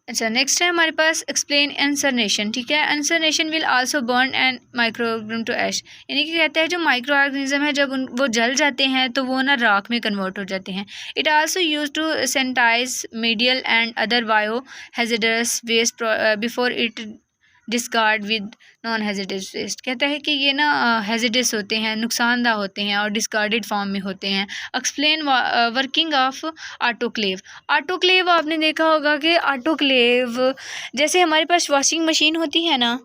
अच्छा, नेक्स्ट है हमारे पास एक्सप्लेन एंसरनेशन। ठीक है, incineration will also burn and microorganism to ash, यानी कि कहते हैं जो माइक्रो ऑर्गेनिज्म है जब वो जल जाते हैं तो वो ना राख में कन्वर्ट हो जाते हैं। It also use to sanitize medical and other bio hazardous waste before it discard with non hazardous waste. कहता है कि ये ना हैजिडस होते हैं, नुकसानदा होते हैं और डिस्कार्डेड फॉर्म में होते हैं। Explain working of autoclave. Autoclave आपने देखा होगा कि ऑटोक्लेव जैसे हमारे पास वॉशिंग मशीन होती है ना,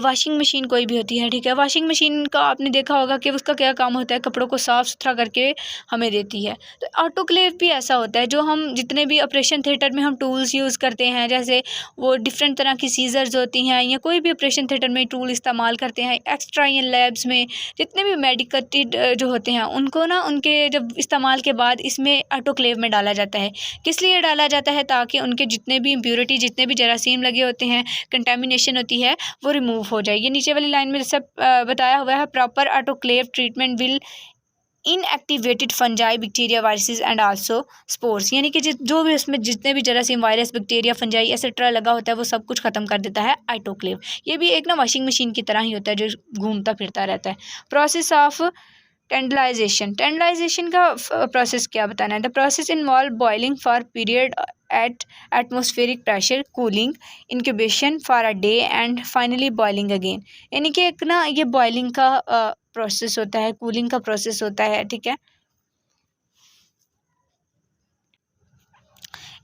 वॉशिंग मशीन कोई भी होती है, ठीक है, वॉशिंग मशीन का आपने देखा होगा कि उसका क्या काम होता है, कपड़ों को साफ़ सुथरा करके हमें देती है। तो ऑटोक्लेव भी ऐसा होता है, जो हम जितने भी ऑपरेशन थिएटर में हम टूल्स यूज़ करते हैं, जैसे वो डिफरेंट तरह की सीजर्स होती हैं या कोई भी ऑपरेशन थिएटर में टूल इस्तेमाल करते हैं, एक्स्ट्रा या लैब्स में जितने भी मेडिकल जो होते हैं उनको ना उनके जब इस्तेमाल के बाद इसमें ऑटोक्लेव में डाला जाता है। किस लिए डाला जाता है? ताकि उनके जितने भी इम्प्योरिटी, जितने भी जरासीम लगे होते हैं, कंटेमिनेशन होती है, वो रिमूव हो जाए। ये नीचे वाली लाइन में सब बताया हुआ है। Proper autoclave treatment will inactivated fungi bacteria viruses and also spores, यानी कि जो भी उसमें जितने भी जरासीम, वायरस, बैक्टीरिया, फंजाई एक्सेट्रा लगा होता है वो सब कुछ ख़त्म कर देता है ऑटोक्लेव। ये भी एक ना वॉशिंग मशीन की तरह ही होता है जो घूमता फिरता रहता है। Process of टेंडलाइजेशन। टेंडलाइजेशन का प्रोसेस क्या बताना है? The process involve boiling for period at atmospheric pressure, cooling, incubation for a day and finally boiling again. यानी कि एक ना ये बॉइलिंग का प्रोसेस होता है, कूलिंग का प्रोसेस होता है, ठीक है।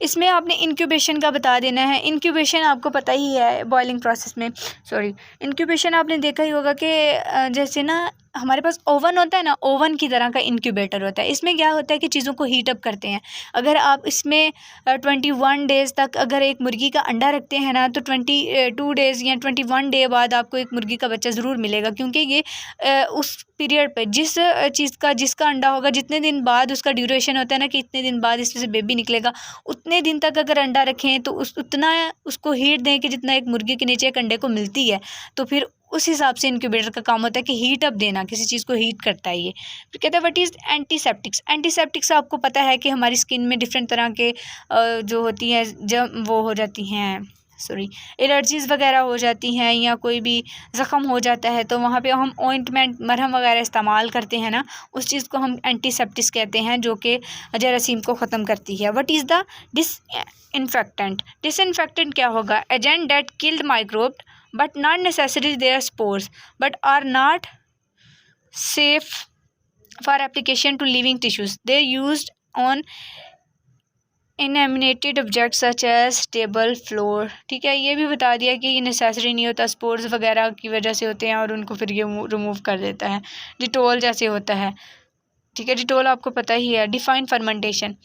इसमें आपने इंक्यूबेशन का बता देना है। इंक्यूबेशन आपको पता ही है बॉइलिंग प्रोसेस में, सॉरी, इंक्यूबेशन आपने देखा ही होगा कि जैसे ना हमारे पास ओवन होता है ना, ओवन की तरह का इंक्यूबेटर होता है। इसमें क्या होता है कि चीज़ों को हीट अप करते हैं। अगर आप इसमें 21 डेज़ तक अगर एक मुर्गी का अंडा रखते हैं ना, तो 22 डेज़ या 21 डे बाद आपको एक मुर्गी का बच्चा ज़रूर मिलेगा, क्योंकि ये उस पीरियड पे जिस चीज़ का जिसका अंडा होगा, जितने दिन बाद उसका ड्यूरेशन होता है ना कि इतने दिन बाद इसमें से बेबी निकलेगा, उतने दिन तक अगर अंडा रखें तो उतना उसको हीट दें कि जितना एक मुर्गी के नीचे एक अंडे को मिलती है। तो फिर उस हिसाब से इंक्यूबेटर का काम होता है कि हीट अप देना, किसी चीज़ को हीट करता है ये। फिर कहता है व्हाट इज़ एंटीसेप्टिक्स। एंटीसेप्टिक्स आपको पता है कि हमारी स्किन में डिफरेंट तरह के जो होती हैं, जब वो हो जाती हैं, सॉरी, एलर्जीज़ वगैरह हो जाती हैं या कोई भी ज़ख़म हो जाता है, तो वहाँ पे हम ऑइंटमेंट, मरहम वगैरह इस्तेमाल करते हैं ना, उस चीज़ को हम एंटीसेप्टिक्स कहते हैं, जो कि जरासीम को ख़त्म करती है। What is the disinfectant. Disinfectant क्या होगा? Agent that killed microbe but not necessarily their spores, but are not safe for application to living tissues. They used on inanimate objects such as table, floor। ठीक है, ये भी बता दिया कि ये नेसेसरी नहीं होता, स्पोर्स वगैरह की वजह से होते हैं और उनको फिर ये रिमूव कर देता है। डिटोल जैसे होता है, ठीक है, डिटोल आपको पता ही है। Define fermentation.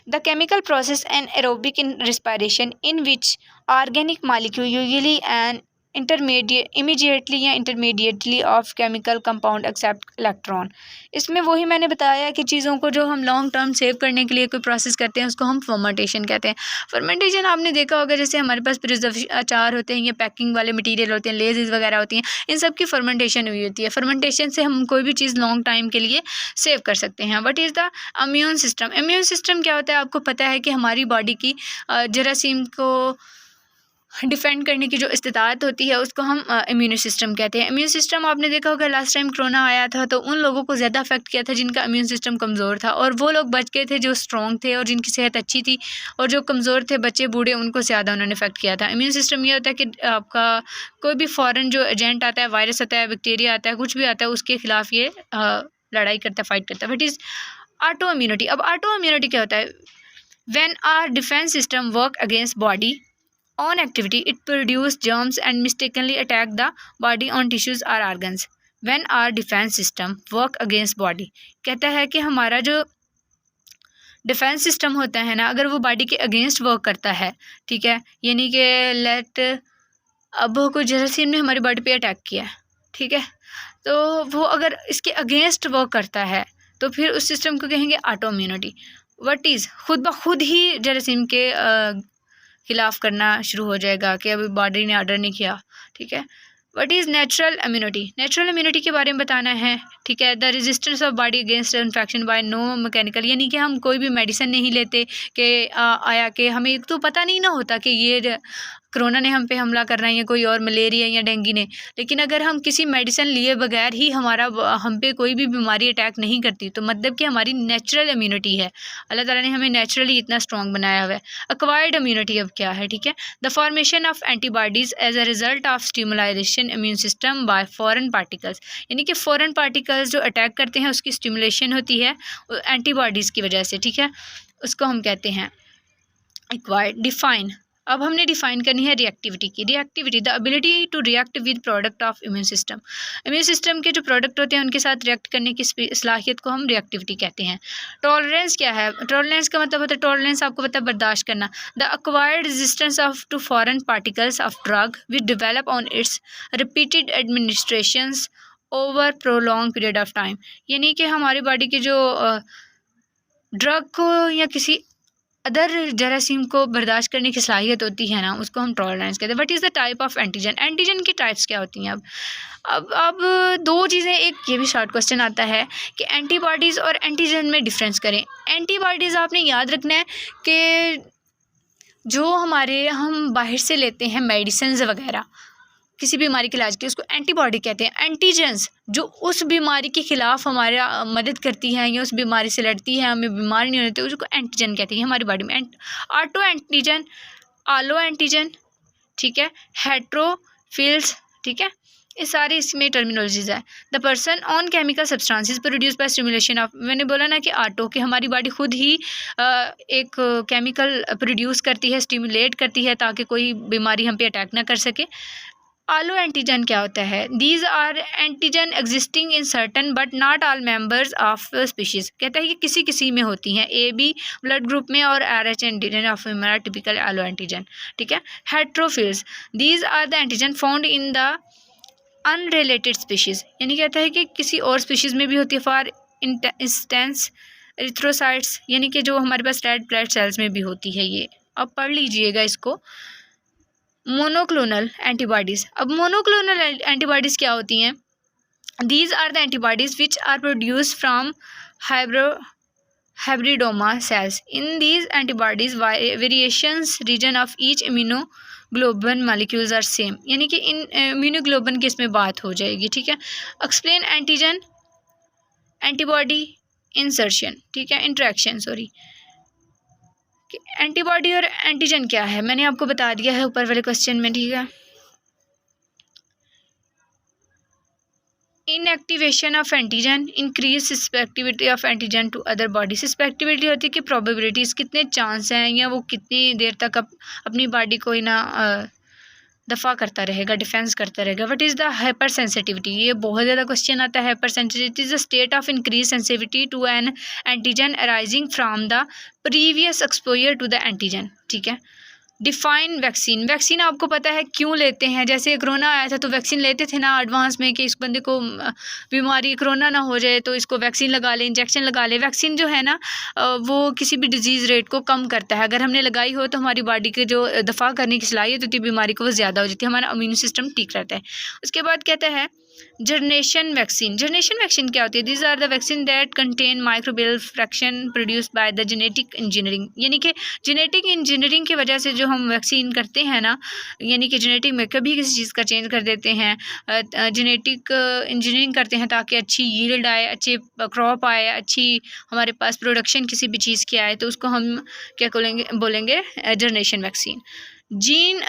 The chemical process anaerobic in respiration in which organic molecule usually an immediately या intermediately of chemical compound accept electron. इसमें वही मैंने बताया कि चीज़ों को जो हम लॉन्ग टर्म सेव करने के लिए कोई प्रोसेस करते हैं उसको हम फर्मेंटेशन कहते हैं। फर्मेंटेशन आपने देखा होगा, जैसे हमारे पास प्रिजर्वेटिव अचार होते हैं या पैकिंग वाले मटेरियल होते हैं, लेजेस वगैरह होती हैं, इन सब की फर्मेंटेशन हुई होती है। फर्मेंटेशन से हम कोई भी चीज़ लॉन्ग टाइम के लिए सेव कर सकते हैं। What is the immune system. Immune system क्या होता है? आपको पता है कि हमारी बॉडी की जरासीम को डिफेंड करने की जो इस्तिताअत होती है उसको हम इम्यून सिस्टम कहते हैं। इम्यून सिस्टम आपने देखा होगा, लास्ट टाइम कोरोना आया था तो उन लोगों को ज़्यादा अफेक्ट किया था जिनका इम्यून सिस्टम कमज़ोर था, और वो लोग बच गए थे जो स्ट्रॉन्ग थे और जिनकी सेहत अच्छी थी, और जो कमज़ोर थे, बच्चे बूढ़े, उनको ज़्यादा उन्होंने अफेक्ट किया था। इम्यून सिस्टम ये होता है कि आपका कोई भी फ़ॉरेन जो एजेंट आता है, वायरस आता है, बैक्टीरिया आता है, कुछ भी आता है, उसके ख़िलाफ़ ये लड़ाई करता है, फाइट करता है। But is auto immunity. अब ऑटो इम्यूनिटी क्या होता है? When our defence system work against body on activity, it produce germs and mistakenly attack the body on tissues or organs. When our defense system work against body, कहता है कि हमारा जो defence system होता है ना, अगर वो बॉडी के अगेंस्ट वर्क करता है, ठीक है, यानी कि लेट अब कोई जरासीम ने हमारी बॉडी पे अटैक किया, ठीक है, तो वो अगर इसके अगेंस्ट वर्क करता है तो फिर उस सिस्टम को कहेंगे ऑटो इम्यूनिटी। व्हाट इज़, खुद ब खुद ही जरासीम के खिलाफ़ करना शुरू हो जाएगा कि अभी बॉडी ने ऑर्डर नहीं किया, ठीक है। What is natural immunity? Natural immunity के बारे में बताना है, ठीक है। The resistance of body against infection by no mechanical, यानी कि हम कोई भी मेडिसिन नहीं लेते कि आया कि हमें तो पता नहीं ना होता कि ये कोरोना ने हम पे हमला करना है या कोई और मलेरिया या डेंगू ने, लेकिन अगर हम किसी मेडिसिन लिए बगैर ही हम पे कोई भी बीमारी अटैक नहीं करती, तो मतलब कि हमारी नेचुरल इम्यूनिटी है। अल्लाह ताला ने हमें नेचुरली इतना स्ट्रॉन्ग बनाया हुआ है। एक्वायर्ड इम्यूनिटी अब क्या है, ठीक है। The formation of antibodies as a result of stimulization immune system by foreign particles, यानी कि फॉरेन पार्टिकल्स जो अटैक करते हैं उसकी स्टिमुलेशन होती है एंटीबॉडीज़ की वजह से, ठीक है। उसको हम कहते हैं एक्वायर्ड। डिफाइन, अब हमने डिफाइन करनी है रिएक्टिविटी की। Reactivity, the ability to react with product of immune system, immune system के जो प्रोडक्ट होते हैं उनके साथ रिएक्ट करने की सलाहियत को हम रिएक्टिविटी कहते हैं। टॉलरेंस क्या है? टॉलरेंस का मतलब होता है, टॉलरेंस आपको पता है बर्दाश्त करना। The acquired resistance of to foreign particles of drug which develop on its repeated administrations over prolong period of time, यानी कि हमारी बॉडी के जो ड्रग को या किसी अदर जरासीम को बर्दाश्त करने की सलाहियत होती है ना, उसको हम टॉलरेंस कहते हैं। What is the type of antigen? Antigen की टाइप्स क्या होती हैं? अब दो चीज़ें, एक ये भी शॉर्ट क्वेश्चन आता है कि एंटीबॉडीज़ और एंटीजन में डिफरेंस करें। एंटीबॉडीज़ आपने याद रखना है कि जो हम बाहर से लेते हैं मेडिसिन वगैरह किसी बीमारी के इलाज के, उसको एंटीबॉडी कहते हैं। एंटीजेंस जो उस बीमारी के ख़िलाफ़ हमारा मदद करती है या उस बीमारी से लड़ती है, हमें बीमार नहीं होती, उसको एंटीजन कहते हैं हमारी बॉडी में। ऑटो एंटीजन, आलो एंटीजन, ठीक है, हेट्रोफिल्स, ठीक है, ये सारी इसमें टर्मिनोलॉजीज है। The person on chemical substances produce by stimulation of, मैंने बोला ना कि ऑटो, कि हमारी बॉडी खुद ही एक केमिकल प्रोड्यूस करती है, स्टिमुलेट करती है ताकि कोई बीमारी हम पे अटैक ना कर सके। आलो एंटीजन क्या होता है? These are antigen existing in certain but not all members of species, कहता है कि किसी किसी में होती हैं, ए बी ब्लड ग्रुप में और आर एच एंटीजन ऑफ हमारा टिपिकल आलो एंटीजन, ठीक है। Heterophiles, these are the antigen found in the unrelated species, यानी कहता है कि किसी और स्पीशीज़ में भी होती है। फॉर इंस्टेंस एरिथ्रोसाइट्स, यानी कि जो हमारे पास रेड ब्लड सेल्स में भी होती है। ये अब पढ़ लीजिएगा इसको। मोनोक्लोनल एंटीबॉडीज़, अब मोनोक्लोनल एंटीबॉडीज़ क्या होती हैं? These are the antibodies which are produce from hybridoma cells. In these antibodies variations region of each immunoglobulin molecules are same, यानी कि इन इम्यूनोग्लोबुलिन की इसमें बात हो जाएगी, ठीक है। एक्सप्लेन एंटीजन एंटीबॉडी इंसर्शन, ठीक है, इंटरेक्शन, सॉरी। एंटीबॉडी और एंटीजन क्या है मैंने आपको बता दिया है ऊपर वाले क्वेश्चन में, ठीक है। Inactivation of antigen increase susceptibility of antigen to other body. Susceptibility होती है कि प्रोबेबिलिटीज़ कितने चांस हैं या वो कितनी देर तक अपनी बॉडी को ही ना दफ़ा करता रहेगा, डिफेंस करता रहेगा। What is the hyper sensitivity? ये बहुत ज़्यादा क्वेश्चन आता है। Hyper sensitivity is the state of increase sensitivity to an antigen arising from the previous exposure to the antigen, ठीक है। डिफाइन वैक्सीन, वैक्सीन आपको पता है क्यों लेते हैं? जैसे कोरोना आया था तो वैक्सीन लेते थे ना एडवांस में कि इस बंदे को बीमारी कोरोना ना हो जाए तो इसको वैक्सीन लगा ले, इंजेक्शन लगा ले। वैक्सीन जो है ना वो किसी भी डिजीज़ रेट को कम करता है। अगर हमने लगाई हो तो हमारी बॉडी के जो दफ़ा करने की सलाहियत होती है बीमारी को वो ज़्यादा हो जाती है, हमारा इम्यून सिस्टम ठीक रहता है। उसके बाद कहता है जर्नेशन वैक्सीन। जर्नेशन वैक्सीन क्या होती है? These are the vaccine that contain microbial fraction produce by the genetic engineering, यानी कि जेनेटिक इंजीनियरिंग की वजह से जो हम वैक्सीन करते हैं ना, यानी कि जेनेटिक में कभी किसी चीज़ का चेंज कर देते हैं, जेनेटिक इंजीनियरिंग करते हैं ताकि अच्छी यील्ड आए, अच्छी क्रॉप आए, अच्छी हमारे पास प्रोडक्शन किसी भी चीज़ की आए, तो उसको हम क्या बोलेंगे generation vaccine. Gene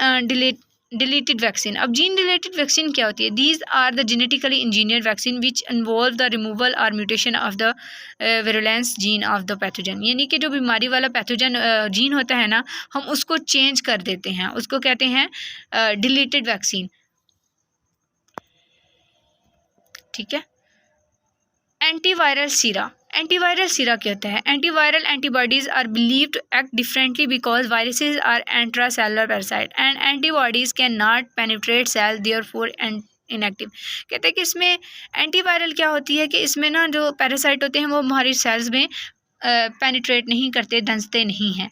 deleted vaccine, अब जीन डिलीटेड वैक्सीन क्या होती है? These are the genetically engineer vaccine which involve the removal और mutation of the virulence gene of the pathogen, यानी कि जो बीमारी वाला पैथोजन जीन होता है ना, हम उसको चेंज कर देते हैं, उसको कहते हैं डिलीटेड वैक्सीन, ठीक है। एंटीवायरल सीरा, एंटीवायरल सीरा क्या होता है? Antiviral antibodies are believe to act differently because viruses are intracellular parasite and antibodies can not penetrate cell therefore inactive. कहते हैं कि इसमें एंटीवायरल क्या होती है कि इसमें ना जो पैरासाइट होते हैं वो हमारी सेल्स में पेनिट्रेट नहीं करते, धंसते नहीं हैं,